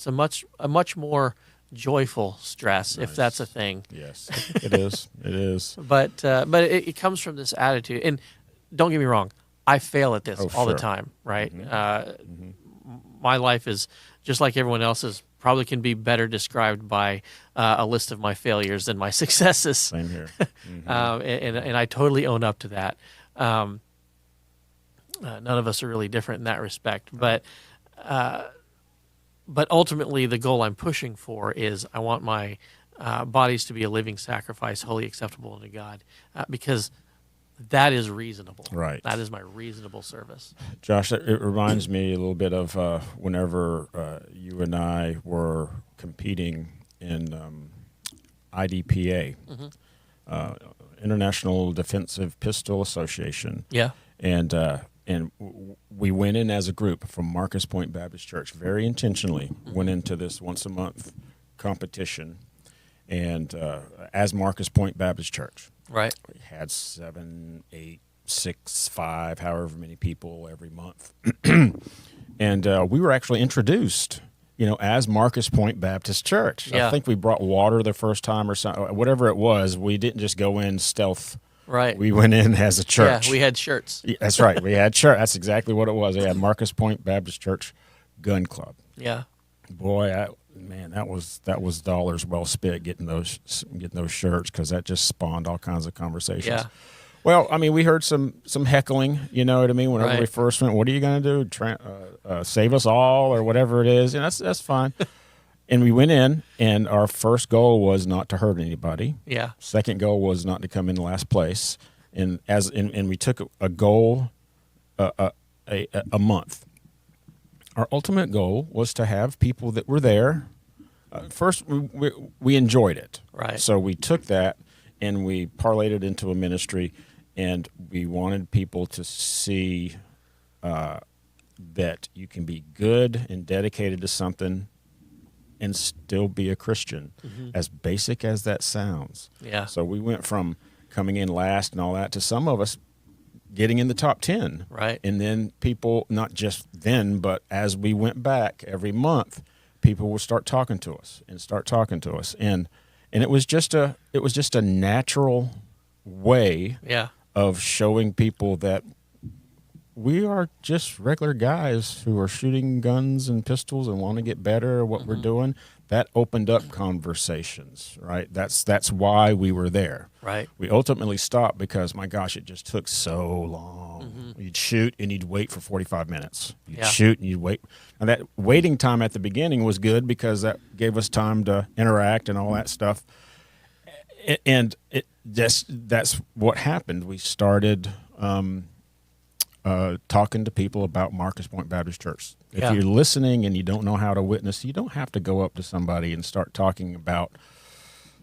a much more joyful stress, if that's a thing. Yes, it is. It is. But it comes from this attitude. And don't get me wrong, I fail at this all the time, right? My life is just like everyone else's. Probably can be better described by a list of my failures than my successes. Same here. And I totally own up to that. None of us are really different in that respect. But ultimately, the goal I'm pushing for is I want my bodies to be a living sacrifice, wholly acceptable unto God, because that is reasonable. Right. That is my reasonable service. Josh, it reminds me a little bit of whenever you and I were competing in IDPA, International Defensive Pistol Association. Yeah. And we went in as a group from Marcus Point Baptist Church, very intentionally went into this once a month competition, and as Marcus Point Baptist Church. Right. We had 7, 8, 6, 5, however many people every month. And we were actually introduced, as Marcus Point Baptist Church. Yeah. I think we brought water the first time or something, whatever it was. We didn't just go in stealth. Right. We went in as a church. Yeah, we had shirts. Yeah, that's right. We had shirts. That's exactly what it was. We had Marcus Point Baptist Church Gun Club. Yeah. Boy, that was dollars well spent getting those shirts, because that just spawned all kinds of conversations. Yeah. Well, I mean, we heard some heckling. You know what I mean? Whenever we first went, what are you going to do? Save us all, or whatever it is? And that's fine. And we went in, and our first goal was not to hurt anybody. Yeah. Second goal was not to come in last place. And we took a goal a month. Our ultimate goal was to have people that were there. First, we enjoyed it. Right. So we took that and we parlayed it into a ministry, and we wanted people to see that you can be good and dedicated to something and still be a Christian, as basic as that sounds. Yeah. So we went from coming in last and all that to some of us getting in the top 10. Right. And then people, not just then, but as we went back every month, people would start talking to us, and it was just a natural way of showing people that we are just regular guys who are shooting guns and pistols and want to get better at what we're doing. That opened up conversations, right? That's why we were there. Right. We ultimately stopped because, my gosh, it just took so long. You'd shoot and you'd wait for 45 minutes. You'd shoot and you'd wait. And that waiting time at the beginning was good because that gave us time to interact and all that stuff. And that's what happened. We started talking to people about Marcus Point Baptist Church. If you're listening and you don't know how to witness, you don't have to go up to somebody and start talking about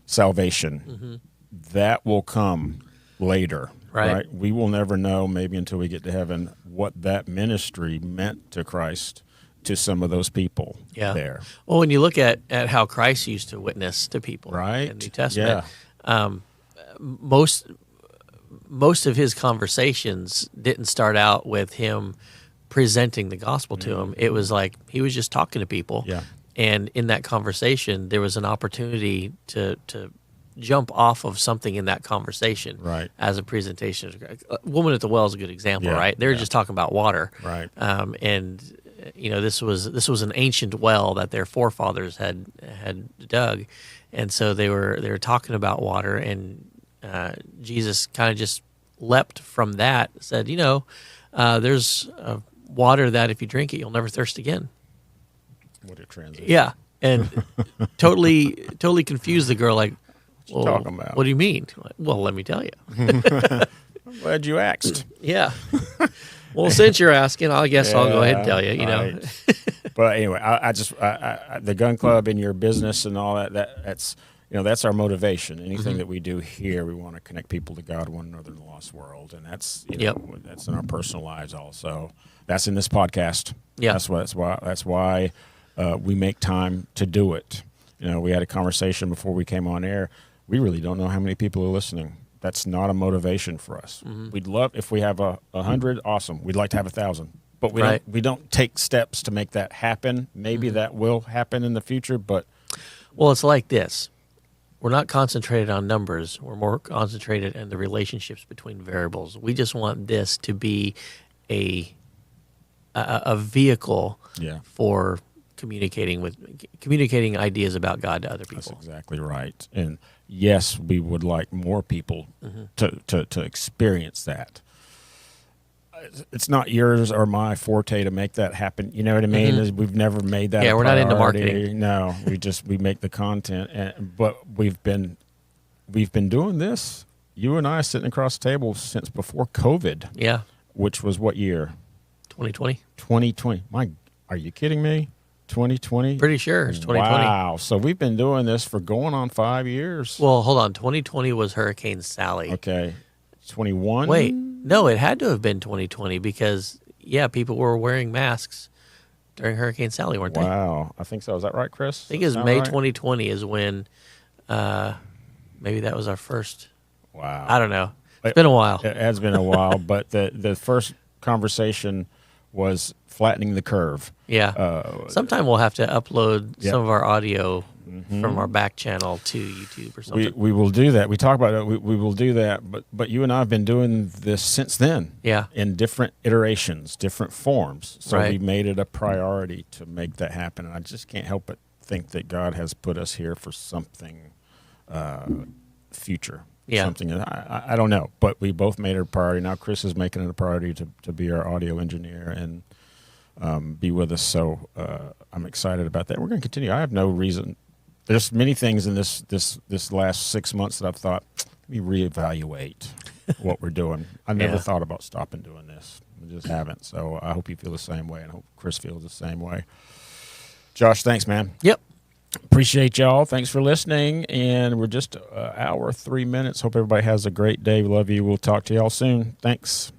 salvation. That will come later, right? We will never know, maybe until we get to heaven, what that ministry meant to Christ, to some of those people there. Well, when you look at how Christ used to witness to people in the New Testament, most of his conversations didn't start out with him presenting the gospel to them. It was like he was just talking to people. And in that conversation, there was an opportunity to jump off of something in that conversation as a presentation. Woman at the Well is a good example, right? They were just talking about water. And you know, this was an ancient well that their forefathers had dug. And so they were talking about water, and Jesus kind of just leapt from that, said, you know, there's water that if you drink it, you'll never thirst again. What a transition. Yeah. And totally confused the girl, like, what you talking about? What do you mean? Like, well, let me tell you. I'm glad you asked. Yeah. Well, since you're asking, I guess I'll go ahead and tell you, you know. But anyway, I the gun club and your business and all that's, you know, that's our motivation. Anything that we do here, we want to connect people to God, one another in the lost world, and that's that's in our personal lives also. That's in this podcast. That's why we make time to do it. You know, we had a conversation before we came on air. We really don't know how many people are listening. That's not a motivation for us. We'd love if we have 100. Awesome. We'd like to have 1,000. But we don't take steps to make that happen. Maybe that will happen in the future, but well, it's like this. We're not concentrated on numbers. We're more concentrated in the relationships between variables. We just want this to be a vehicle for communicating ideas about God to other people. That's exactly right. And yes, we would like more people to experience that. It's not yours or my forte to make that happen. You know what I mean? We've never made that. Yeah, we're not into marketing. No, we make the content. But we've been doing this. You and I sitting across the table since before COVID. Yeah. Which was what year? 2020. 2020. Are you kidding me? 2020? Pretty sure it's 2020. Wow. So we've been doing this for going on 5 years. Well, hold on. 2020 was Hurricane Sally. Okay. 21? Wait. No, it had to have been 2020 because, people were wearing masks during Hurricane Sally, weren't they? Wow. I think so. Is that right, Chris? I think it was May 2020 is when maybe that was our first. Wow. I don't know. It's been a while. It has been a while, but the first conversation was flattening the curve. Yeah. Sometime we'll have to upload some of our audio from our back channel to YouTube or something. We will do that. We talk about it. We will do that. But you and I have been doing this since then. Yeah. In different iterations, different forms. So we made it a priority to make that happen. And I just can't help but think that God has put us here for something future. Yeah. Something I don't know, but we both made it a priority. Now Chris is making it a priority to be our audio engineer and be with us. So I'm excited about that. We're going to continue. I have no reason. There's many things in this last 6 months that I've thought, let me reevaluate what we're doing. I never thought about stopping doing this. I just haven't. So I hope you feel the same way, and I hope Chris feels the same way. Josh, thanks, man. Yep. Appreciate y'all. Thanks for listening. And we're just an hour, 3 minutes. Hope everybody has a great day. We love you. We'll talk to y'all soon. Thanks.